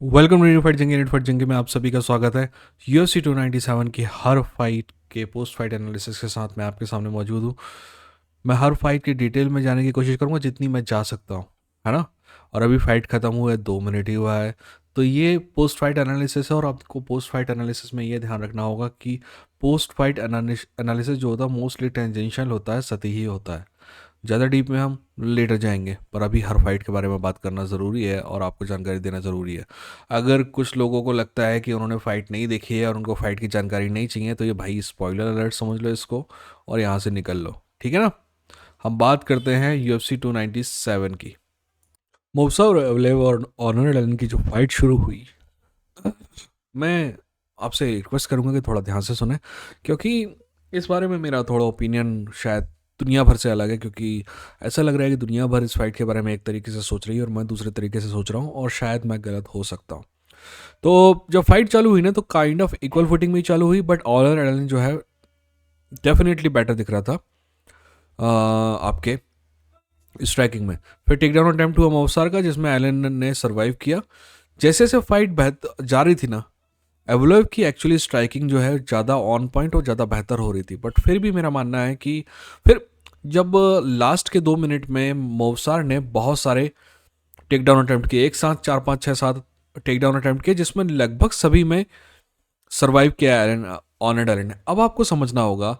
Welcome to fight जंगे में आप सभी का स्वागत है। UFC 297 की हर फाइट के पोस्ट फाइट एनालिसिस के साथ मैं आपके सामने मौजूद हूँ। मैं हर फाइट की डिटेल में जाने की कोशिश करूँगा जितनी मैं जा सकता हूँ, है ना। और अभी फाइट ख़त्म हुआ है, 2 मिनट ही हुआ है। तो ये पोस्ट फाइट एनालिसिस है और आपको पोस्ट फाइट एनालिसिस में ये ध्यान रखना होगा कि पोस्ट फाइट एनालिसिस जो होता है मोस्टली टेंजेंशियल होता है, सतही होता है। ज़्यादा डीप में हम लेटर जाएंगे, पर अभी हर फाइट के बारे में बात करना ज़रूरी है और आपको जानकारी देना ज़रूरी है। अगर कुछ लोगों को लगता है कि उन्होंने फ़ाइट नहीं देखी है और उनको फ़ाइट की जानकारी नहीं चाहिए, तो ये भाई स्पॉइलर अलर्ट समझ लो इसको और यहाँ से निकल लो, ठीक है ना। हम बात करते हैं UFC 297 की। मोबसा रेवलेव और ऑनर एलन की जो फाइट शुरू हुई, मैं आपसे रिक्वेस्ट करूंगा कि थोड़ा ध्यान से सुने, क्योंकि इस बारे में मेरा थोड़ा ओपिनियन शायद दुनिया भर से अलग है। क्योंकि ऐसा लग रहा है कि दुनिया भर इस फाइट के बारे में एक तरीके से सोच रही है और मैं दूसरे तरीके से सोच रहा हूँ, और शायद मैं गलत हो सकता हूँ। तो जब फाइट चालू हुई ना, तो काइंड ऑफ इक्वल फुटिंग में ही चालू हुई, बट ऑलर एलन जो है डेफिनेटली बेटर दिख रहा था आपके स्ट्राइकिंग में। फिर टेक डाउन अटेम्प्ट हुआ मोवसार का, जिसमें एलन ने सर्वाइव किया। जैसे जैसे फाइट जा रही थी ना, एवलोव की एक्चुअली स्ट्राइकिंग जो है ज़्यादा ऑन पॉइंट और ज़्यादा बेहतर हो रही थी। बट फिर भी मेरा मानना है कि फिर जब लास्ट के 2 मिनट में मोवसार ने बहुत सारे टेक डाउन अटैम्प्ट किए, एक साथ 4 5 6 7 टेक डाउन अटैम्प्ट किए, जिसमें लगभग सभी में सर्वाइव किया एलन, ऑनर्ड एलन ने। अब आपको समझना होगा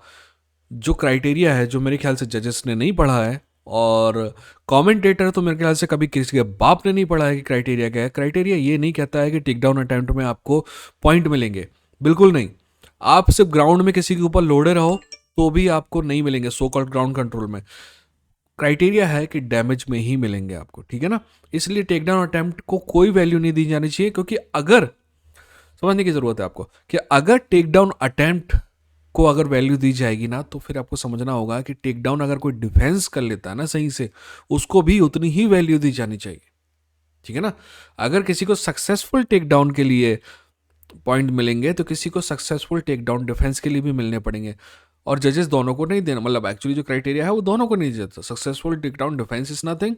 जो क्राइटेरिया है, जो मेरे ख्याल से जजेस ने नहीं पढ़ा है, और कमेंटेटर तो मेरे ख्याल से कभी किसी के बाप ने नहीं पढ़ा है कि क्राइटेरिया क्या है। क्राइटेरिया ये नहीं कहता है कि टेक डाउन अटेम्प्ट में आपको पॉइंट मिलेंगे, बिल्कुल नहीं। आप सिर्फ ग्राउंड में किसी के ऊपर लोड़े रहो तो भी आपको नहीं मिलेंगे सो कॉल्ड ग्राउंड कंट्रोल में। क्राइटेरिया है कि डैमेज में ही मिलेंगे आपको, ठीक है ना। इसलिए टेक डाउन अटेम्प्ट को कोई वैल्यू नहीं दी जानी चाहिए, क्योंकि अगर समझने की जरूरत है आपको कि अगर टेक डाउन अटेम्प्ट को अगर वैल्यू दी जाएगी ना, तो फिर आपको समझना होगा कि टेक डाउन अगर कोई डिफेंस कर लेता है ना सही से, उसको भी उतनी ही वैल्यू दी जानी चाहिए, ठीक है ना। अगर किसी को सक्सेसफुल टेक डाउन के लिए पॉइंट मिलेंगे, तो किसी को सक्सेसफुल टेक डाउन डिफेंस के लिए भी मिलने पड़ेंगे। और जजेस दोनों को नहीं देना, मतलब एक्चुअली जो क्राइटेरिया है वो दोनों को नहीं देता। Successful take down defence is nothing,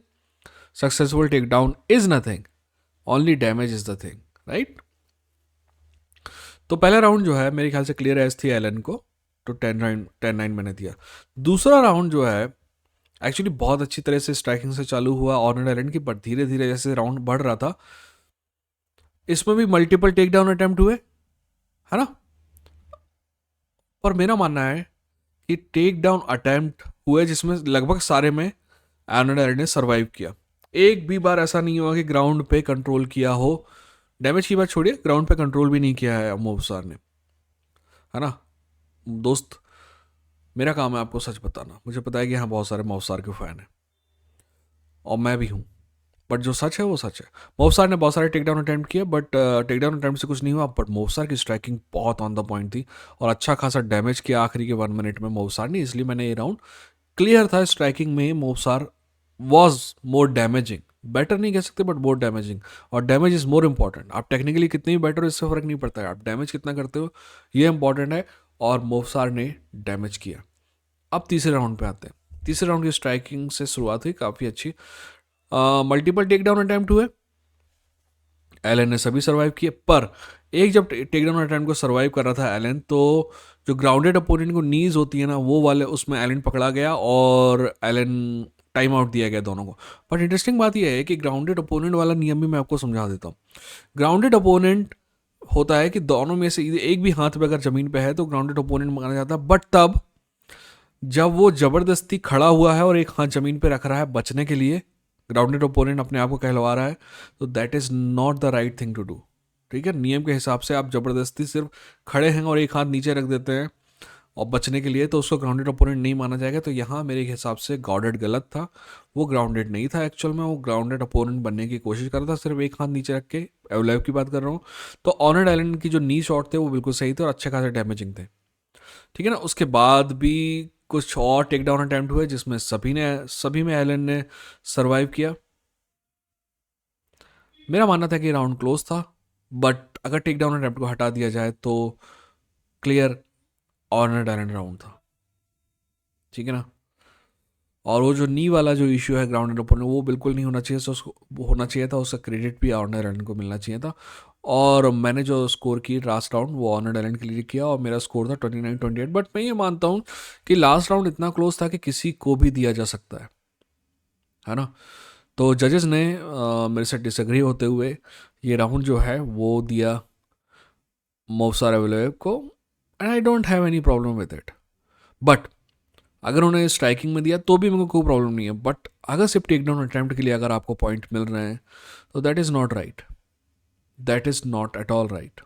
successful take down is nothing, only damage is the thing, right. तो पहला राउंड जो है मेरे ख्याल से क्लियर एज थी एलन को, तो 10-9 मैंने दिया। दूसरा राउंड जो है एक्चुअली बहुत अच्छी तरह से स्ट्राइकिंग से चालू हुआ ऑनर एलन की, पर धीरे धीरे जैसे राउंड बढ़ रहा था, इसमें भी मल्टीपल टेक डाउन अटेम्प्ट हुए, है ना। पर मेरा मानना है कि टेक डाउन अटेम्प्ट हुए जिसमें लगभग सारे में ऑनर एलन ने सर्वाइव किया। एक भी बार ऐसा नहीं हुआ कि ग्राउंड पे कंट्रोल किया हो। डैमेज की बात छोड़िए, ग्राउंड पे कंट्रोल भी नहीं किया है मोबसार ने, है ना। दोस्त, मेरा काम है आपको सच बताना। मुझे पता है कि यहाँ बहुत सारे मौसार के फैन हैं और मैं भी हूँ, बट जो सच है वो सच है। मोवसार ने बहुत सारे टेक डाउन अटेम्प्ट किए, बट टेक डाउन अटेम्प्ट से कुछ नहीं हुआ। बट मोवसार की स्ट्राइकिंग बहुत ऑन द पॉइंट थी और अच्छा खासा डैमेज किया आखिरी के 1 मिनट में मोवसार ने। इसलिए मैंने ये राउंड क्लियर था स्ट्राइकिंग में मोवसार वॉज मोर डैमेजिंग। बेटर नहीं कह सकते, बट मोर डैमेजिंग। और डैमेज इज मोर इंपॉर्टेंट। आप टेक्निकली कितने भी बेटर हो, इससे फर्क नहीं पड़ता है, आप डैमेज कितना करते हो ये इंपॉर्टेंट है। और मोवसार ने डैमेज किया। अब तीसरे राउंड पे आते हैं। तीसरे राउंड की स्ट्राइकिंग से शुरुआत हुई काफ़ी अच्छी। मल्टीपल टेक डाउन अटैम्प्ट हुए, एलन ने सभी सर्वाइव किए। पर एक जब टेक डाउन अटैम्प्ट को सर्वाइव कर रहा था एलन, तो जो ग्राउंडेड अपोनेंट को नीज होती है ना, वो वाले उसमें एलन पकड़ा गया और एलन टाइम आउट दिया गया दोनों को। बट इंटरेस्टिंग बात यह है कि ग्राउंडेड अपोनेंट वाला नियम भी मैं आपको समझा देता हूँ। ग्राउंडेड अपोनेंट होता है कि दोनों में से एक भी हाथ पे अगर जमीन पे है तो ग्राउंडेड अपोनेंट माना जाता है। बट तब जब वो जबरदस्ती खड़ा हुआ है और एक हाथ जमीन पे रख रहा है बचने के लिए, ग्राउंडेड ओपोनेंट अपने आप को कहलवा रहा है, तो that is not the right thing to do. ठीक है, नियम के हिसाब से आप जबरदस्ती सिर्फ खड़े हैं और एक हाथ नीचे रख देते हैं और बचने के लिए, तो उसको ग्राउंडेड ओपोनेंट नहीं माना जाएगा। तो यहाँ मेरे हिसाब से गॉडेड गलत था। वो ग्राउंडेड नहीं था एक्चुअल में, वो ग्राउंडेड ओपोनेंट बनने की कोशिश कर रहा था, सिर्फ एक हाथ नीचे रख के। एवलेव की बात कर रहा हूँ। तो ऑनर्ड आइलैंड की जो नी शॉट थे वो बिल्कुल सही थे और अच्छे खासे डैमेजिंग थे, ठीक है ना। उसके बाद भी कुछ और टेक डाउन अटेम्प्ट हुए जिसमें सभी में एलन ने सरवाइव किया। मेरा मानना था कि राउंड क्लोज था, बट अगर टेक डाउन अटेम्प्ट को हटा दिया जाए तो क्लियर ऑनर डायरेक्ट राउंड था, ठीक है ना। और वो जो नी वाला जो इशू है ग्राउंड एंड ओपोनेंट, वो बिल्कुल नहीं होना चाहिए। सो उसको होना चाहिए था, उसका क्रेडिट भी ऑनर एलेन को मिलना चाहिए था। और मैंने जो स्कोर की लास्ट राउंड वो ऑनर एलेन के लिए किया और मेरा स्कोर था 29-28। बट मैं ये मानता हूँ कि लास्ट राउंड इतना क्लोज था कि किसी को भी दिया जा सकता है ना। तो जजेस ने मेरे से डिसएग्री होते हुए ये राउंड जो है वो दिया मोसार एवलोएव को, and I don't have any problem with it. But अगर उन्हें स्ट्राइकिंग में दिया तो भी मेरे को कोई प्रॉब्लम नहीं है। बट अगर सिर्फ टेक डाउन अटैम्प्ट के लिए अगर आपको पॉइंट मिल रहे हैं तो that is not right, that is not at all right.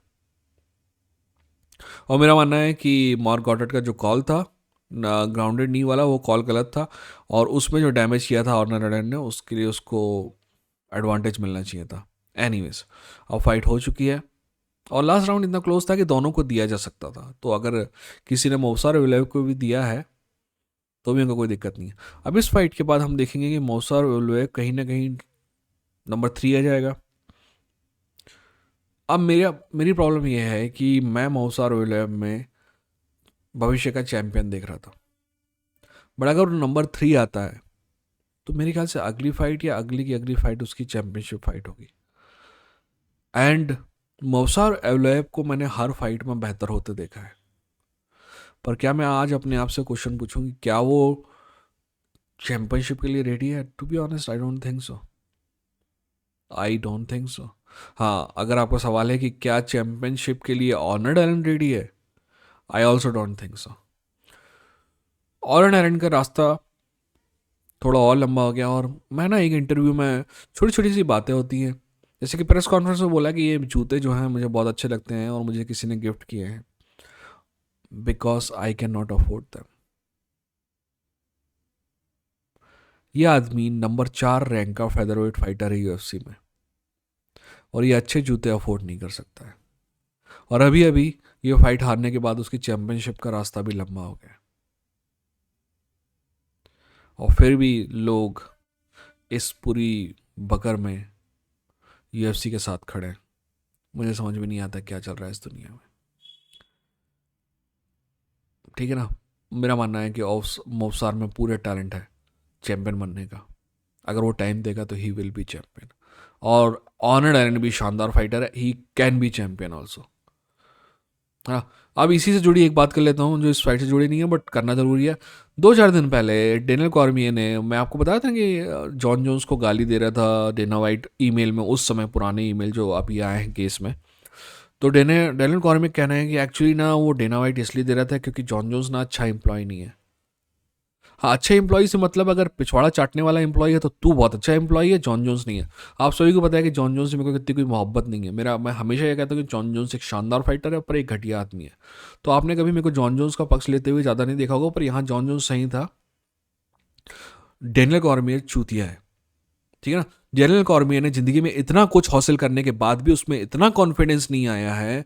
और मेरा मानना है कि मार्क गॉडेट का जो कॉल था ग्राउंडेड नी वाला, वो कॉल गलत था। और उसमें जो डैमेज किया था ऑर्नर एलेन ने, उसके लिए उसको एडवांटेज मिलना चाहिए था। एनीवेज, अब फाइट हो चुकी है और लास्ट राउंड इतना क्लोज था कि दोनों को दिया जा सकता था। तो अगर किसी ने मोसार एवलोएव को भी दिया है तो भी उनको कोई दिक्कत नहीं है। अब इस फाइट के बाद हम देखेंगे कि मोसार एवलोएव कहीं ना कहीं नंबर 3 आ जाएगा। अब मेरी प्रॉब्लम यह है कि मैं मोसार एवलोएव में भविष्य का चैंपियन देख रहा था। बट अगर नंबर 3 आता है तो मेरे ख्याल से अगली फाइट या अगली की अगली फाइट उसकी चैंपियनशिप फाइट होगी। एंड मोसार एवलोएव को मैंने हर फाइट में बेहतर होते देखा है। पर क्या मैं आज अपने आप से क्वेश्चन पूछूं कि क्या वो चैंपियनशिप के लिए रेडी है? To be honest I don't think so, I don't think so. हाँ, अगर आपका सवाल है कि क्या चैंपियनशिप के लिए ऑर्नर एलन रेडी है, I also don't think so. Arnold Allen का रास्ता थोड़ा और लंबा हो गया। और मैं ना एक इंटरव्यू में छोटी छोटी सी बातें होती हैं, जैसे कि प्रेस कॉन्फ्रेंस में बोला कि ये जूते जो हैं मुझे बहुत अच्छे लगते हैं और मुझे किसी ने गिफ्ट किए हैं because I can not afford them. ये आदमी नंबर 4 रैंक का फेदरवेट फाइटर है यूएफसी में, और ये अच्छे जूते अफोर्ड नहीं कर सकता है। और अभी अभी ये फाइट हारने के बाद उसकी चैंपियनशिप का रास्ता भी लंबा हो गया, और फिर भी लोग इस पूरी बकर में यूएफसी के साथ खड़े हैं। मुझे समझ में नहीं आता क्या चल रहा है इस दुनिया में। ठीक है ना, मेरा मानना है कि मोवसार में पूरे टैलेंट है चैंपियन बनने का। अगर वो टाइम देगा तो ही विल बी चैंपियन। और ऑनर्ड आयरन भी शानदार फाइटर है, he can be champion also. हाँ, अब इसी से जुड़ी एक बात कर लेता हूँ जो इस फाइट से जुड़ी नहीं है बट करना ज़रूरी है। 2-4 दिन पहले डेनियल कॉर्मिये ने, मैं आपको बताया था कि जॉन जोन्स को गाली दे रहा था डेना वाइट ईमेल में, उस समय पुराने ईमेल जो अभी आए हैं केस में। तो डेनियल कॉर्मिक कहना है कि एक्चुअली ना वो डेना वाइट इसलिए दे रहा था क्योंकि जॉन जोन्स ना अच्छा एम्प्लॉय नहीं है। हाँ, अच्छे एम्प्लॉय से मतलब अगर पिछवाड़ा चाटने वाला एम्प्लॉय है तो तू बहुत अच्छा एम्प्लॉय है, जॉन जोन्स नहीं है। आप सभी को पता है कि जॉन जोन्स से मेरे को कितनी कोई मोहब्बत नहीं है। मैं हमेशा ये कहता हूँ कि जॉन जोन्स एक शानदार फाइटर है पर एक घटिया आदमी है। तो आपने कभी मेरे को जॉन जोन्स का पक्ष लेते हुए ज़्यादा नहीं देखा होगा, पर यहाँ जॉन जोन्स सही था। डेनियल कॉर्मियर चूतिया है, ठीक है ना। डेनियल कॉर्मियर ने ज़िंदगी में इतना कुछ हासिल करने के बाद भी उसमें इतना कॉन्फिडेंस नहीं आया है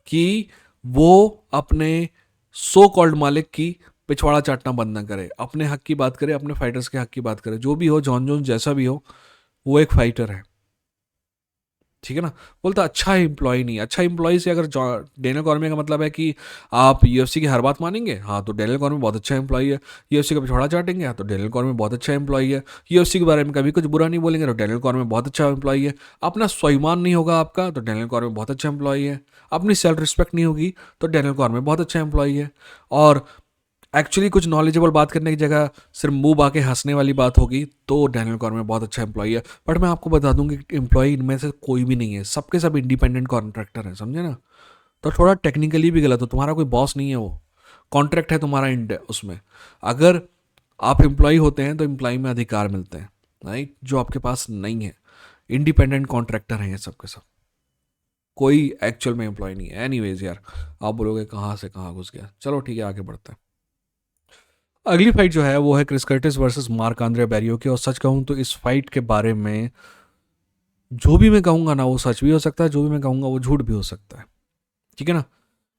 कि वो अपने सो कॉल्ड मालिक की पिछवाड़ा चाटना बंद ना करे, अपने हक की बात करे, अपने फाइटर्स के हक की बात करे। जो भी हो, जॉन जोन्स जैसा भी हो, वो एक फाइटर है, ठीक है ना। बोलता अच्छा एम्प्लॉय नहीं, अच्छा एम्प्लॉय से अगर डेनियल कॉर्मियर का मतलब है कि आप यूएफसी की हर बात मानेंगे, हाँ तो डेनियल कॉर्मियर बहुत अच्छा एम्प्लॉय है। यूएफसी का पिछवाड़ा चाटेंगे, हाँ तो डेनियल कॉर्मियर बहुत अच्छा एम्प्लॉय है। यूएफसी के बारे में कभी कुछ बुरा नहीं बोलेंगे तो डेनियल कॉर्मियर बहुत अच्छा एम्प्लॉय है। अपना स्वाभिमान नहीं होगा आपका तो डेनियल कॉर्मियर बहुत अच्छा एम्प्लॉय है। अपनी सेल्फ रिस्पेक्ट नहीं होगी तो डेनियल कॉर्मियर बहुत अच्छा एम्प्लॉय है। और एक्चुअली कुछ नॉलेजेबल बात करने की जगह सिर्फ मुंह बाके हंसने वाली बात होगी तो डेनियल कॉर्मियर बहुत अच्छा एम्प्लॉय है। बट मैं आपको बता दूं कि एम्प्लॉय इनमें से कोई भी नहीं है, सबके सब इंडिपेंडेंट कॉन्ट्रैक्टर है, समझे ना। तो थोड़ा टेक्निकली भी गलत हो, तुम्हारा कोई बॉस नहीं है, वो कॉन्ट्रैक्ट है तुम्हारा उसमें। अगर आप एम्प्लॉय होते हैं तो एम्प्लॉय में अधिकार मिलते हैं, राइट, जो आपके पास नहीं है। इंडिपेंडेंट कॉन्ट्रैक्टर हैं ये सब के सब, कोई एक्चुअल में एम्प्लॉय नहीं है। एनीवेज यार, आप बोलोगे कहाँ से कहाँ घुस गया। चलो ठीक है, आगे बढ़ते हैं। अगली फाइट जो है वो है Chris Curtis versus Marc André Barriault की। और सच कहूँ तो इस फाइट के बारे में जो भी मैं कहूँगा ना वो सच भी हो सकता है, जो भी मैं कहूँगा वो झूठ भी हो सकता है, ठीक है ना।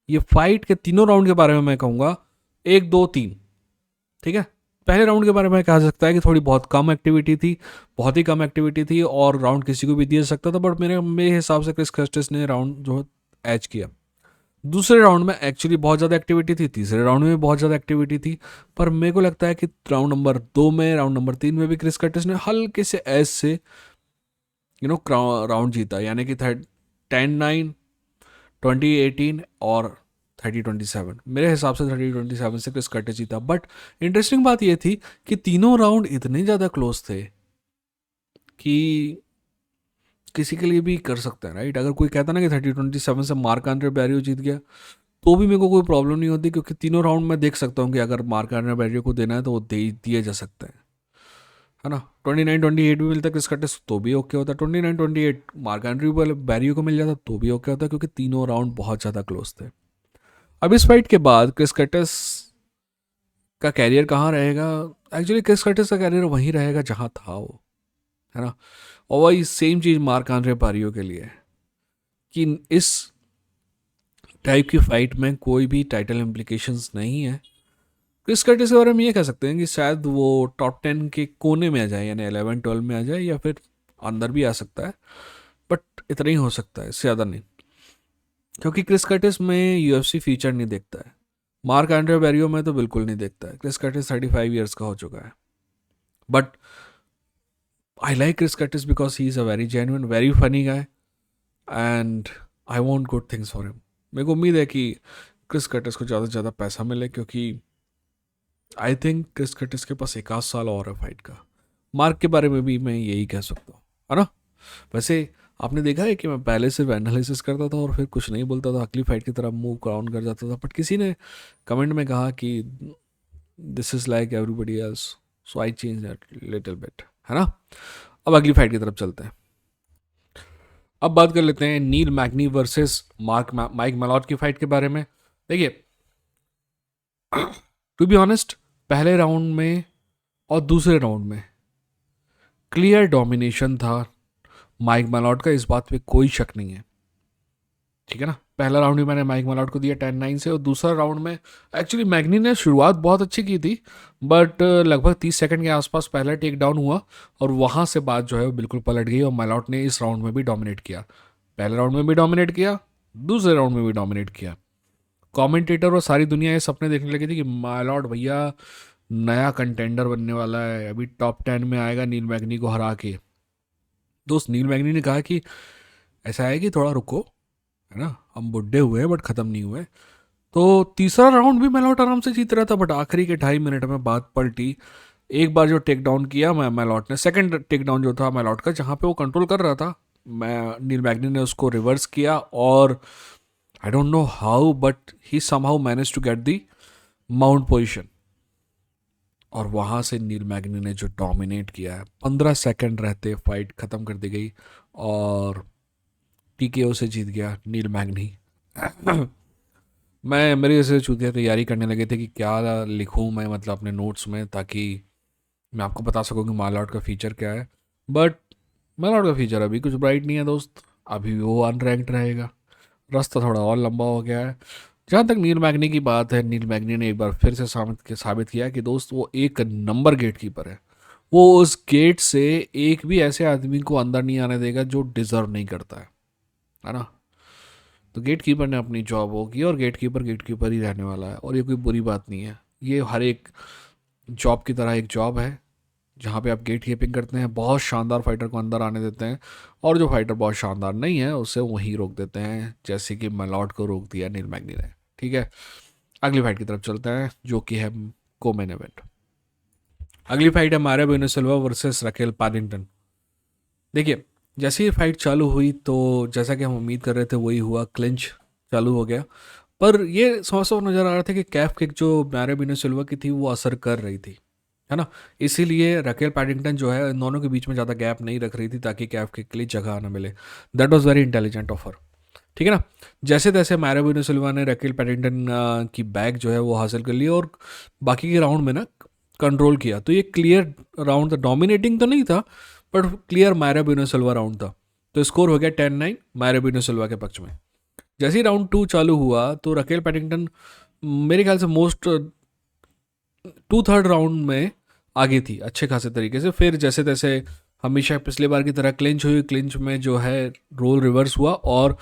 ये फाइट के तीनों राउंड के बारे में मैं कहूँगा 1, 2, 3, ठीक है। पहले राउंड के बारे में कहा सकता है कि थोड़ी बहुत कम एक्टिविटी थी, बहुत ही कम एक्टिविटी थी और राउंड किसी को भी दिया सकता था। बट मेरे हिसाब से क्रिस कर्टिस ने राउंड जो एज किया। दूसरे राउंड में एक्चुअली बहुत ज़्यादा एक्टिविटी थी, तीसरे राउंड में भी बहुत ज़्यादा एक्टिविटी थी, पर मेरे को लगता है कि राउंड नंबर 2 में, राउंड नंबर 3 में भी क्रिस कर्टिस ने हल्के से एज से राउंड जीता, यानी कि 10-9, 20-18 और 30-27। मेरे हिसाब से 30-27 से क्रिस कर्टिस जीता। बट इंटरेस्टिंग बात यह थी कि तीनों राउंड इतने ज़्यादा क्लोज थे कि किसी के लिए भी कर सकते हैं, राइट। अगर कोई कहता ना कि 30-27 से मार्क आंद्रे बैरियो जीत गया, तो भी मेरे को कोई प्रॉब्लम नहीं होती, क्योंकि तीनों राउंड में देख सकता हूँ कि अगर मार्क आंद्रे बैरियो को देना है तो वो दे दिए जा सकते हैं, है ना। 29-28 भी मिलता क्रिस कर्टिस तो भी ओके होता, 29-28 मार्क एंड्रे बैरियो को मिल जाता तो भी ओके होता, क्योंकि तीनों राउंड बहुत ज़्यादा क्लोज थे। अब इस फाइट के बाद क्रिस कर्टिस का कैरियर कहाँ रहेगा? एक्चुअली क्रिस कर्टिस का कैरियर वहीं रहेगा जहाँ था वो, है ना। और वही सेम चीज़ मार्क आंद्रे बैरियो के लिए है कि इस टाइप की फाइट में कोई भी टाइटल इम्प्लीकेशंस नहीं है। क्रिस कर्टिस के बारे में ये कह सकते हैं कि शायद वो टॉप 10 के कोने में आ जाए, यानी 11-12 में आ जाए, या फिर अंदर भी आ सकता है, बट इतना ही हो सकता है, इससे ज़्यादा नहीं, क्योंकि क्रिस कर्टिस में यूएफसी फीचर नहीं देखता है। मार्क एंड्रे बैरियो में तो बिल्कुल नहीं देखता है। क्रिस कर्टिस 35 ईयर्स का हो चुका है, but I like Chris Curtis because he is a very genuine, very funny guy, and I want good things for him. मेरे को उम्मीद है कि क्रिस कर्टिस को ज़्यादा से ज़्यादा पैसा मिले, क्योंकि आई थिंक क्रिस कर्टिस के पास 1 आध साल और है फाइट का। मार्क के बारे में भी मैं यही कह सकता हूँ, है ना। वैसे आपने देखा है कि मैं पहले सिर्फ एनालिसिस करता था और फिर कुछ नहीं बोलता था, अगली फाइट की तरफ मूव ऑन कर जाता था, बट किसी ने कमेंट में कहा कि this is like everybody else, so I change that little bit, है ना। अब अगली फाइट की तरफ चलते हैं। अब बात कर लेते हैं नील मैग्नी वर्सेस माइक मैलॉट की फाइट के बारे में। देखिए, टू बी ऑनेस्ट, पहले राउंड में और दूसरे राउंड में क्लियर डोमिनेशन था माइक मैलॉट का, इस बात पे कोई शक नहीं है, ठीक है ना। पहला राउंड भी मैंने माइक मैलॉट को दिया 10-9 से, और दूसरा राउंड में एक्चुअली मैग्नी ने शुरुआत बहुत अच्छी की थी, बट लगभग 30 सेकंड के आसपास पहला टेक डाउन हुआ और वहाँ से बात जो है वो बिल्कुल पलट गई, और मैलॉट ने इस राउंड में भी डोमिनेट किया। पहले राउंड में भी डोमिनेट किया, दूसरे राउंड में भी डोमिनेट किया। कमेंटेटर और सारी दुनिया ये सपने देखने लगी थी कि मैलॉट भैया नया कंटेंडर बनने वाला है, अभी टॉप 10 में आएगा नील मैग्नी को हरा के। दोस्त नील मैग्नी ने कहा कि ऐसा है कि थोड़ा रुको, है ना, हम बुढ़े हुए हैं बट ख़त्म नहीं हुए। तो तीसरा राउंड भी मैलॉट आराम से जीत रहा था, बट आखिरी के 2.5 मिनट में बात पलटी। एक बार जो टेक डाउन किया मैलॉट ने, सेकंड टेक डाउन जो था मैलॉट का, जहाँ पे वो कंट्रोल कर रहा था, मैं नील मैग्नी ने उसको रिवर्स किया, और I don't know how but he somehow manage to get the mount position, और वहाँ से नील मैग्नी ने जो डोमिनेट किया है, 15 सेकंड रहते फाइट ख़त्म कर दी गई और टीकेओ से जीत गया नील मैग्नी। मैं मेरी जैसे चूतिया तैयारी करने लगे थे कि क्या लिखूं मैं, मतलब अपने नोट्स में, ताकि मैं आपको बता सकूं कि मालआउट का फ़ीचर क्या है। बट मालआउट का फ़ीचर अभी कुछ ब्राइट नहीं है दोस्त, अभी वो अनरैंक्ड रहेगा, रास्ता थोड़ा और लंबा हो गया है। जहाँ तक नील मैग्नी की बात है, नील मैग्नी ने एक बार फिर से साबित किया कि दोस्त वो एक नंबर गेट कीपर है। वो उस गेट से एक भी ऐसे आदमी को अंदर नहीं आने देगा जो डिज़र्व नहीं करता है ना। तो गेट कीपर ने अपनी जॉब होगी, और गेट कीपर ही रहने वाला है, और ये कोई बुरी बात नहीं है। ये हर एक जॉब की तरह एक जॉब है, जहाँ पे आप गेट कीपिंग करते हैं, बहुत शानदार फाइटर को अंदर आने देते हैं, और जो फाइटर बहुत शानदार नहीं है उसे वहीं रोक देते हैं, जैसे कि मैलॉट को रोक दिया नील मैग्नी ने, ठीक है। अगली फाइट की तरफ चलते हैं, जो कि है को मेन इवेंट। अगली फाइट है मारियो बेनिसिल्वा वर्सेस रकेल पैडिंगटन। देखिए, जैसे ही फाइट चालू हुई तो जैसा कि हम उम्मीद कर रहे थे वही हुआ, क्लिंच चालू हो गया। पर ये साफ साफ नज़र आ रहा था कि कैफ किक जो मारियो बेनिसिल्वा की थी वो असर कर रही थी, है ना। इसीलिए रकेल पैडिंगटन जो है इन दोनों के बीच में ज़्यादा गैप नहीं रख रही थी, ताकि कैफ किक के लिए जगह ना मिले। That was very intelligent offer, ठीक है ना। जैसे तैसे मारियो बेनिसिल्वा ने रकेल पैडिंगटन की बैग जो है वो हासिल कर ली, और बाकी के राउंड में ना कंट्रोल किया। तो ये क्लियर राउंड था, डोमिनेटिंग तो नहीं था, बट क्लियर मारियो बेनिसिल्वा राउंड था। तो स्कोर हो गया 10-9 मारियो बेनिसिल्वा के पक्ष में। जैसे ही राउंड 2 चालू हुआ तो रकेल पैडिंगटन मेरे ख्याल से मोस्ट 2/3 राउंड में आगे थी अच्छे खासे तरीके से। फिर जैसे तैसे हमेशा पिछले बार की तरह क्लिंच हुई, क्लिंच में जो है रोल रिवर्स हुआ, और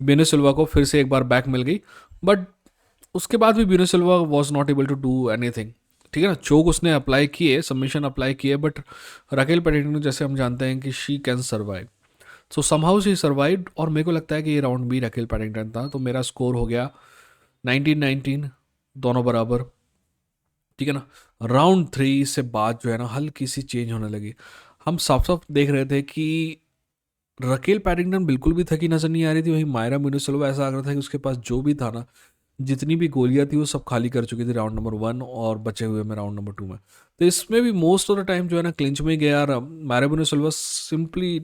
ब्यूनो सिल्वा को फिर से एक बार बैक मिल गई, बट उसके बाद भी Bueno Silva was not able to do anything. ठीक है ना, चोक उसने अप्लाई किए, सबमिशन अप्लाई किए, बट राकेल पेडिंगटन जैसे हम जानते हैं कि she can survive, so somehow she survived. और मेरे को लगता है कि ये राउंड भी राकेल पेडिंगटन था, तो मेरा स्कोर हो गया 19-19, दोनों बराबर। ठीक है ना, राउंड 3 से बात जो है ना हल्की सी चेंज होने लगी। हम साफ साफ देख रहे थे कि रकेल पैडिंगटन बिल्कुल भी थकी नजर नहीं आ रही थी, वहीं मायरा म्यूनिसोवा ऐसा लग रहा था कि उसके पास जो भी था ना, जितनी भी गोलियां थी वो सब खाली कर चुकी थी राउंड नंबर 1 और बचे हुए में राउंड नंबर 2 में। तो इसमें भी मोस्ट ऑफ द टाइम जो है ना क्लिंच में गया। मायरा म्यूनिसोवा simply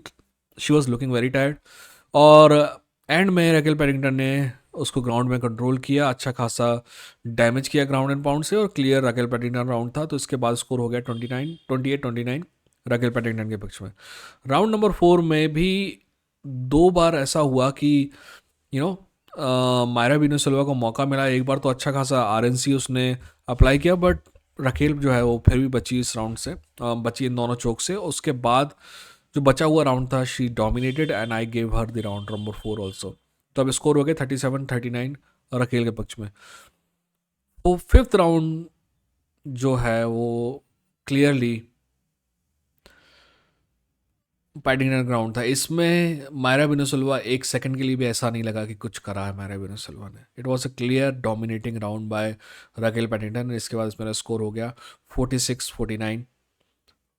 she was looking very tired, और एंड में रकेल पैडिंगटन ने उसको ग्राउंड में कंट्रोल किया, अच्छा खासा डैमेज किया ग्राउंड एंड पाउंड से, और क्लियर रकेल पैडिंगटन राउंड था। तो इसके बाद स्कोर हो गया 28-29 रकेल पैडिंगटन के पक्ष में। राउंड नंबर 4 में भी 2 बार ऐसा हुआ कि यू नो मायरा बिनोसिल्वा को मौका मिला। एक बार तो अच्छा खासा आरएनसी उसने अप्लाई किया, बट रकेल जो है वो फिर भी बची इस राउंड से, बची इन दोनों चोक से। उसके बाद जो बचा हुआ राउंड था, she dominated and I gave her the round number 4 also. तो अब स्कोर हो गया 37-39 रकेल के पक्ष में। तो फिफ्थ राउंड जो है वो क्लियरली पैडिंगटन ग्राउंड था। इसमें मायरा बिनोसिल्वा एक सेकंड के लिए भी ऐसा नहीं लगा कि कुछ करा है मायरा बिनोसिल्वा ने। It was a clear dominating round bye Raquel Paddington. इसके बाद मेरा स्कोर हो गया 46-49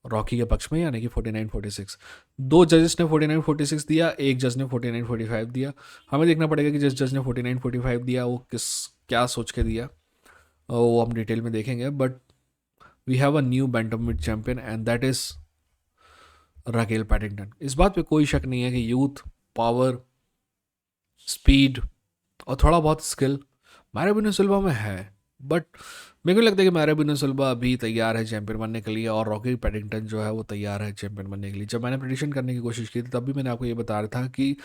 रॉकी के पक्ष में, यानी कि 49-46। 2 जजेस ने 49-46 दिया, एक जज ने 49-45 दिया। हमें देखना पड़ेगा कि जिस जज ने 49-45 दिया वो क्या सोच के दिया, वो हम डिटेल में देखेंगे। But we have a new bantamweight champion and that is Raquel Pennington. इस बात पे कोई शक नहीं है कि यूथ, पावर, स्पीड और थोड़ा बहुत स्किल मायरा बिनोसिल्वा में है, बट मेरे को लगता है कि मायरा बिनोसिल्वा अभी तैयार है चैंपियन बनने के लिए, और रॉकी पैडिंगटन जो है वो तैयार है चैंपियन बनने के लिए। जब मैंने प्रेडिक्शन करने की कोशिश की थी तब भी मैंने आपको ये बता रहा था कि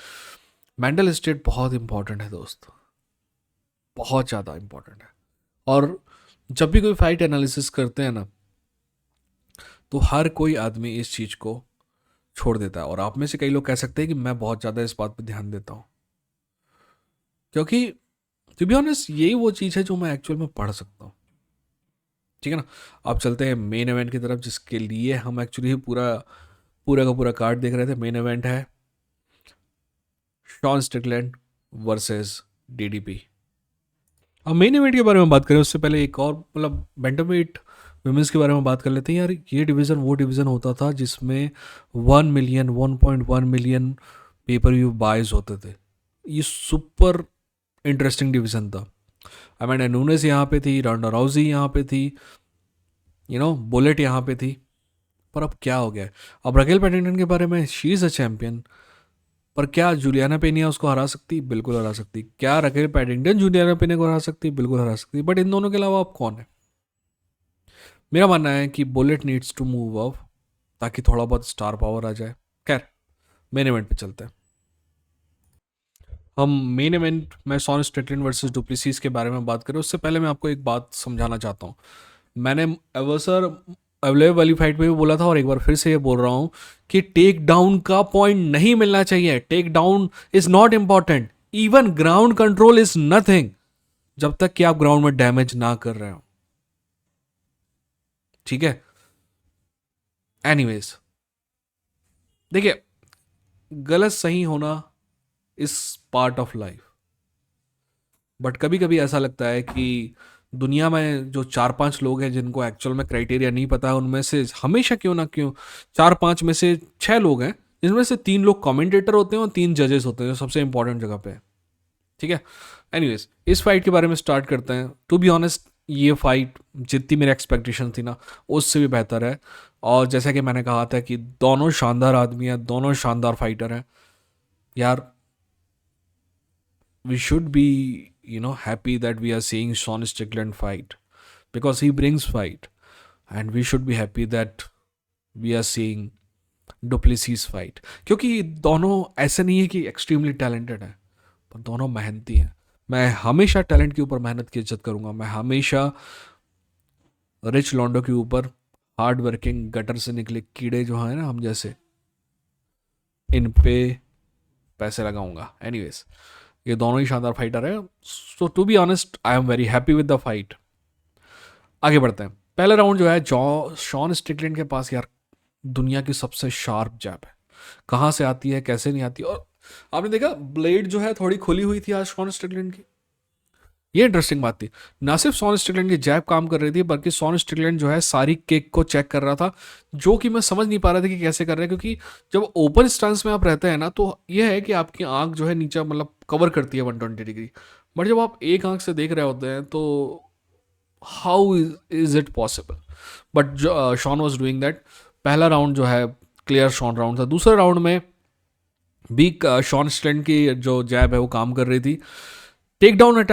मेंटल स्टेट बहुत इंपॉर्टेंट है दोस्त, बहुत ज़्यादा इंपॉर्टेंट है। और जब भी कोई फाइट एनालिसिस करते हैं ना, तो हर कोई आदमी इस चीज़ को छोड़ देता है। और आप में से कई लोग कह सकते हैं कि मैं बहुत ज़्यादा इस बात पर ध्यान देता हूँ, क्योंकि टू बी ऑनेस्ट यही वो चीज़ है जो मैं एक्चुअल में पढ़ सकता हूँ। ठीक है ना, अब चलते हैं मेन इवेंट की तरफ, जिसके लिए हम एक्चुअली पूरा पूरा का पूरा कार्ड देख रहे थे। मेन इवेंट है शॉन स्ट्रिकलैंड वर्सेस डीडीपी। अब मेन इवेंट के बारे में बात करें उससे पहले एक और मतलब बैंटमवेट वुमेंस के बारे में बात कर लेते हैं। यार ये डिवीज़न वो डिवीज़न होता था जिसमें 1 million 1.1 million pay per view buys होते थे। ये सुपर इंटरेस्टिंग डिवीज़न था। अमेंडा नूनेस यहाँ पे थी, रांडा राउजी यहाँ पे थी, बुलेट यहाँ पे थी। पर अब क्या हो गया है? अब रकेल पैडिंगटन के बारे में, शी इज़ अ चैंपियन, पर क्या जूलियाना पेनिया उसको हरा सकती? बिल्कुल हरा सकती। क्या रकेल पैडिंगटन जूलियाना पेनिया को हरा सकती? बिल्कुल हरा सकती। बट इन दोनों के अलावा अब कौन है? मेरा मानना है कि bullet needs to move off, ताकि थोड़ा बहुत स्टार पावर आ जाए। खैर, मेन इवेंट पे चलते हैं। हम मेन इवेंट में सॉन स्ट्रिकलैंड वर्सेस डुप्लेसिस के बारे में बात करें उससे पहले मैं आपको एक बात समझाना चाहता हूँ। मैंने एवर्सर अवेलेबल वाली फाइट में भी बोला था, और एक बार फिर से ये बोल रहा हूँ कि टेक डाउन का पॉइंट नहीं मिलना चाहिए। Take down is not important, even ground control is nothing, जब तक कि आप ग्राउंड में डैमेज ना कर रहे हो। ठीक है, एनीवेज देखिए, गलत सही होना is part of life, but कभी कभी ऐसा लगता है कि दुनिया में जो 4-5 लोग हैं जिनको एक्चुअल में क्राइटेरिया नहीं पता है, उनमें से हमेशा क्यों ना क्यों 4-5 में से 6 लोग हैं जिनमें से 3 लोग कमेंटेटर होते हैं और 3 जजेस होते हैं जो सबसे इंपॉर्टेंट जगह पे है। ठीक है, एनीवेज इस फाइट के बारे में स्टार्ट करते हैं। टू बी ऑनेस्ट, ये फाइट जितनी मेरी एक्सपेक्टेशन थी ना उससे भी बेहतर है। और जैसा कि मैंने कहा था कि दोनों शानदार आदमी हैं, दोनों शानदार फाइटर हैं। यार, we should be happy that we are seeing Sean Strickland fight because he brings fight, and we should be happy that we are seeing Duplessis fight, क्योंकि दोनों ऐसे नहीं है कि एक्सट्रीमली टैलेंटेड है, पर दोनों मेहनती हैं। मैं हमेशा टैलेंट के ऊपर मेहनत की इज्जत करूंगा। मैं हमेशा रिच लॉन्डो के ऊपर हार्ड वर्किंग गटर से निकले कीड़े जो हैं ना हम जैसे, इन पे पैसे लगाऊंगा। एनीवेज, ये दोनों ही शानदार फाइटर है। So to be honest I am very happy with the fight. आगे बढ़ते हैं। पहला राउंड जो है शॉन स्ट्रिकलैंड के पास यार दुनिया की सबसे शार्प जैब है। कहाँ से आती है कैसे नहीं आती, और आपने देखा ब्लेड जो है थोड़ी खुली हुई थी आज शॉन स्ट्रिकलैंड की। ये इंटरेस्टिंग बात थी, ना सिर्फ सॉन स्ट्रिकलैंड की जैब काम कर रही थी बल्कि सॉन स्ट्रिकलैंड जो है सारी किक को चेक कर रहा था, जो कि मैं समझ नहीं पा रहा था कि कैसे कर रहे हैं, क्योंकि जब ओपन स्टांस में आप रहते हैं ना तो यह है कि आपकी आंख जो है नीचे मतलब कवर करती है 120 डिग्री, बट जब आप एक आंख से देख रहे होते हैं तो how is it possible, but Sean was doing that. पहला राउंड जो है क्लियर शॉन राउंड था। दूसरे राउंड में भी शॉन स्ट्रिकलैंड की जो जैब है वो काम कर रही थी। टेक डाउन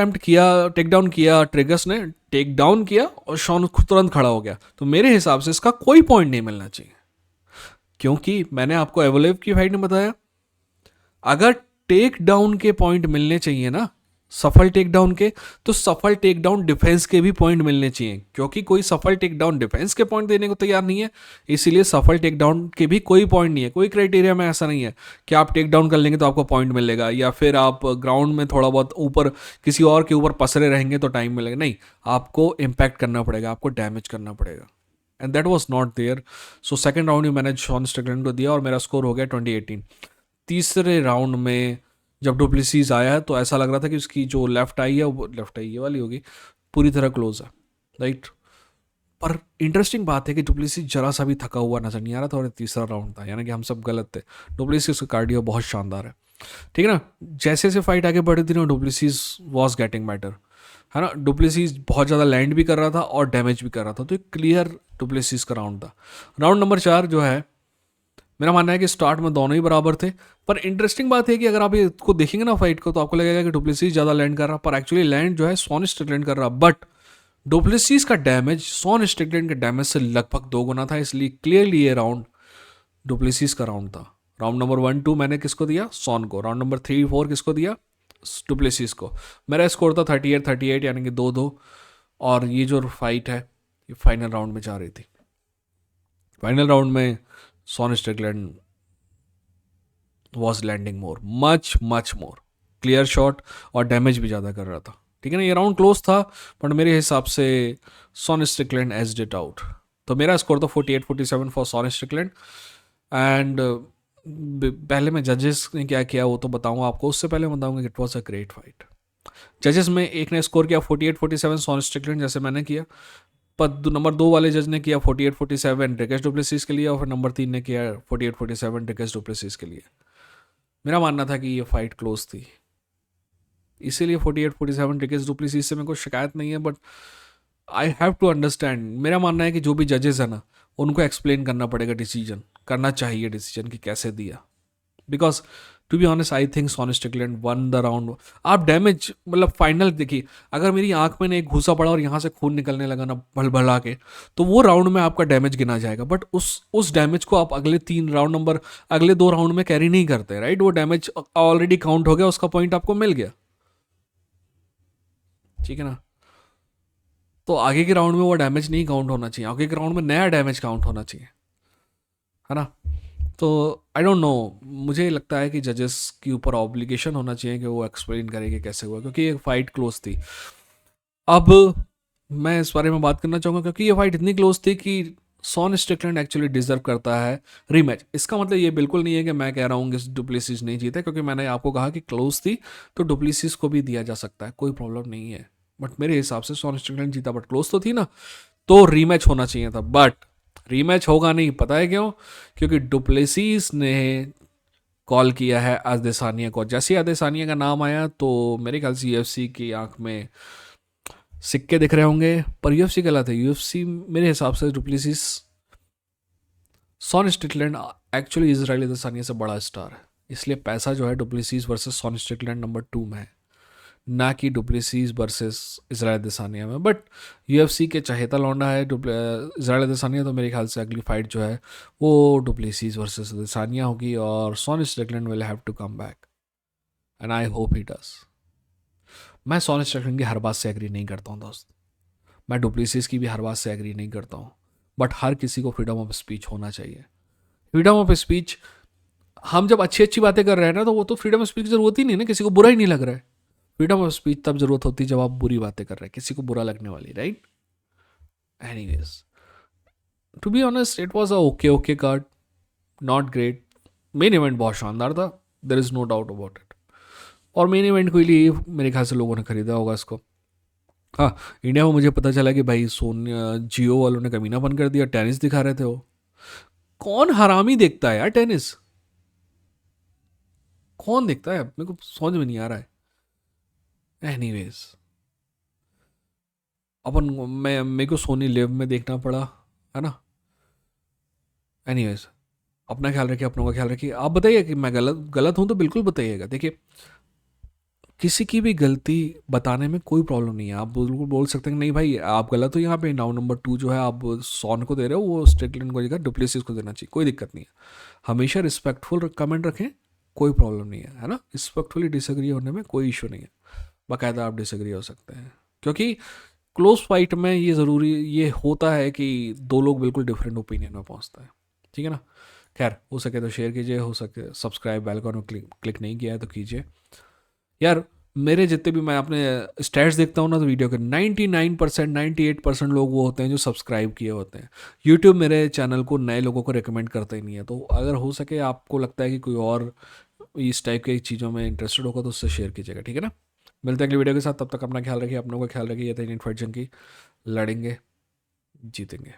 किया ट्रिगस ने, टेक डाउन किया और शॉन तुरंत खड़ा हो गया। तो मेरे हिसाब से इसका कोई पॉइंट नहीं मिलना चाहिए, क्योंकि मैंने आपको एवोलेव की फाइट में बताया अगर टेक डाउन के पॉइंट मिलने चाहिए ना सफल टेक डाउन के, तो सफल टेक डाउन डिफेंस के भी पॉइंट मिलने चाहिए, क्योंकि कोई सफल टेक डाउन डिफेंस के पॉइंट देने को तैयार नहीं है। इसीलिए सफल टेक डाउन के भी कोई पॉइंट नहीं है, कोई क्राइटेरिया में ऐसा नहीं है कि आप टेक डाउन कर लेंगे तो आपको पॉइंट मिलेगा, या फिर आप ग्राउंड में थोड़ा बहुत ऊपर किसी और के ऊपर पसरे रहेंगे तो टाइम मिलेगा। नहीं, आपको इम्पैक्ट करना पड़ेगा, आपको डैमेज करना पड़ेगा, and that was not there. So second round में मैंने शॉन स्ट्रिकलैंड को दिया और मेरा स्कोर हो गया 20-18। तीसरे राउंड में जब डुप्लेसिस आया है तो ऐसा लग रहा था कि उसकी जो लेफ्ट आई है वो लेफ्ट आई ये वाली होगी पूरी तरह क्लोज है, राइट। पर इंटरेस्टिंग बात है कि डुप्लेसिस जरा सा भी थका हुआ नजर नहीं आ रहा था और तीसरा राउंड था, यानी कि हम सब गलत थे। डुप्लेसिस का कार्डियो बहुत शानदार है, ठीक है ना। जैसे जैसे फाइट आगे बढ़ी थी ना डुप्लेसिस वॉज गेटिंग बेटर, है ना। डुप्लेसिस बहुत ज़्यादा लैंड भी कर रहा था और डैमेज भी कर रहा था, तो एक क्लियर डुप्लेसिस का राउंड था। राउंड नंबर 4 जो है मेरा मानना है कि स्टार्ट में दोनों ही बराबर थे, पर इंटरेस्टिंग बात है कि अगर आप इसको देखेंगे ना फाइट को तो आपको लगेगा कि डुप्लेसिस ज़्यादा लैंड कर रहा, पर एक्चुअली लैंड जो है सॉन स्ट्रिकलैंड कर रहा, बट डुप्लेसिस का डैमेज सॉन स्ट्रिकलैंड के डैमेज से लगभग 2 गुना था, इसलिए क्लियरली ये राउंड डुप्लेसिस का राउंड था। राउंड नंबर 1-2 मैंने किसको दिया, सॉन को। राउंड नंबर 3-4 किसको दिया, डुप्लेसिस को। मेरा स्कोर था 38-38, यानी कि 2-2। और ये जो फाइट है ये फाइनल राउंड में जा रही थी। फाइनल राउंड में Sean Strickland was landing more, much more clear shot और डैमेज भी ज़्यादा कर रहा था, ठीक है ना। ये राउंड क्लोज था बट मेरे हिसाब से Sean Strickland edged it out. तो मेरा स्कोर था 48-47 फॉर सॉन स्ट्रिकलैंड। एंड पहले मैं जजेस ने क्या किया वो तो बताऊंगा आपको, उससे पहले बताऊंगा कि it was a great fight. जजेस में एक ने स्कोर किया 48-47 सॉन स्ट्रिकलैंड जैसे मैंने किया, पर नंबर 2 वाले जज ने किया 48-47 रिकेश डुप्लेसिस के लिए, और फिर नंबर 3 ने किया 48-47 रिकेश डुप्लेसिस के लिए। मेरा मानना था कि ये फाइट क्लोज थी, इसीलिए 48-47 रिकेश डुप्लेसिस से मेरे को शिकायत नहीं है, but I have to understand. मेरा मानना है कि जो भी जजेस है ना उनको एक्सप्लेन करना पड़ेगा, डिसीजन करना चाहिए डिसीजन कि कैसे दिया, because to be honest I think Sean Strickland won the round. आप डैमेज मतलब फाइनल देखिए, अगर मेरी आंख में एक घूसा पड़ा और यहाँ से खून निकलने लगा ना भल भला के, तो वो राउंड में आपका डैमेज गिना जाएगा, बट उस डैमेज को आप अगले 2 राउंड में कैरी नहीं करते, राइट। वो डैमेज ऑलरेडी काउंट हो गया, उसका पॉइंट आपको मिल गया, ठीक है ना। तो आगे के राउंड में वो डैमेज नहीं काउंट होना चाहिए, आगे के राउंड में नया डैमेज काउंट होना चाहिए, है ना। तो आई डोंट नो, मुझे लगता है कि जजेस के ऊपर ऑब्लिगेशन होना चाहिए कि वो एक्सप्लेन करेंगे कैसे हुआ, क्योंकि ये फाइट क्लोज थी। अब मैं इस बारे में बात करना चाहूँगा क्योंकि ये फाइट इतनी क्लोज थी कि सॉन स्ट्रिकलैंड एक्चुअली डिजर्व करता है रीमैच। इसका मतलब ये बिल्कुल नहीं है कि मैं कह रहा हूँ कि डुप्लेसिस नहीं जीता, क्योंकि मैंने आपको कहा कि क्लोज थी तो डुप्लेसिस को भी दिया जा सकता है, कोई प्रॉब्लम नहीं है। बट मेरे हिसाब से सॉन स्ट्रिकलैंड जीता, बट क्लोज तो थी ना, तो रीमैच होना चाहिए था। बट रीमैच होगा नहीं, पता है क्यों? क्योंकि डुप्लेसिस ने कॉल किया है अदेसानिया को। जैसे ही अदेसानिया का नाम आया तो मेरे ख्याल से यूएफसी की आंख में सिक्के दिख रहे होंगे, पर यूएफसी गलत है। यूएफसी मेरे हिसाब से Du Plessis Sean Strickland actually Israel Adesanya से बड़ा स्टार है, इसलिए पैसा जो है Du Plessis versus Sean Strickland number 2 में है, ना कि डुप्लेसिस वर्सेस इजराइल अदेसानिया में। बट यूएफसी के चहेता लौंडा है इजराइल अदेसानिया, तो मेरे ख्याल से अगली फाइट जो है वो डुप्लेसिस वर्सेस अदेसानिया होगी और Sean Strickland will have to come back, and I hope he does. मैं सॉन स्ट्रिकलैंड की हर बात से एग्री नहीं करता हूँ दोस्त, मैं डुप्लेसिस की भी हर बात से एग्री नहीं करता हूँ, बट हर किसी को फ्रीडम ऑफ स्पीच होना चाहिए। फ्रीडम ऑफ स्पीच हम जब अच्छी अच्छी बातें कर रहे हैं ना, तो वो तो फ्रीडम ऑफ स्पीच की जरूरत ही नहीं है ना, किसी को बुरा ही नहीं लग रहा है। फ्रीडम ऑफ स्पीच तब जरूरत होती है जब आप बुरी बातें कर रहे हैं, किसी को बुरा लगने वाली, right? Anyways, to be honest it was a okay okay card, not great. Main event बहुत शानदार था, there is no doubt about it. और मेन इवेंट के लिए मेरे ख्याल से लोगों ने खरीदा होगा इसको। हाँ, इंडिया में मुझे पता चला कि भाई सोनिया जियो वालों ने कमीना बंद कर दिया, टेनिस दिखा रहे थे वो। कौन हरामी देखता है यार टेनिस? कौन देखता है? मेरे को समझ में नहीं आ रहा है। एनीवेज, अपन मैं मेरे को सोनी लिव में देखना पड़ा, है ना? एनीवेज, अपना ख्याल रखिए, अपनों का ख्याल रखिए। आप बताइए कि मैं गलत गलत हूँ तो बिल्कुल बताइएगा। देखिए, किसी की भी गलती बताने में कोई प्रॉब्लम नहीं है। आप बिल्कुल बोल सकते हैं कि नहीं भाई आप गलत हो, यहाँ पे नाउ नंबर 2 जो है आप सॉन को दे रहे हो, वो स्ट्रिकलैंड को जगह डुप्लेसिस को देना चाहिए, कोई दिक्कत नहीं है। हमेशा रिस्पेक्टफुल कमेंट रखें, कोई प्रॉब्लम नहीं है ना? रिस्पेक्टफुली डिसएग्री होने में कोई इशू नहीं है, बाकायदा आप डिसएग्री हो सकते हैं। क्योंकि क्लोज फाइट में ये ज़रूरी ये होता है कि दो लोग बिल्कुल डिफरेंट ओपिनियन में पहुंचता है, ठीक है ना? खैर, हो सके तो शेयर कीजिए, हो सके सब्सक्राइब बेल आइकन को क्लिक नहीं किया है तो कीजिए यार। मेरे जितने भी मैं अपने स्टैट्स देखता हूँ ना, तो वीडियो के 99% 98% लोग वो होते हैं जो सब्सक्राइब किए होते हैं। यूट्यूब मेरे चैनल को नए लोगों को रिकमेंड करता ही नहीं है। तो अगर हो सके, आपको लगता है कि कोई और इस टाइप की चीज़ों में इंटरेस्टेड होगा, तो उससे शेयर कीजिएगा, ठीक है ना? मिलते हैं अगली वीडियो के साथ, तब तक अपना ख्याल रखिए, अपनों का ख्याल रखिए। ये था इंडियन फाइट जंग की, लड़ेंगे जीतेंगे।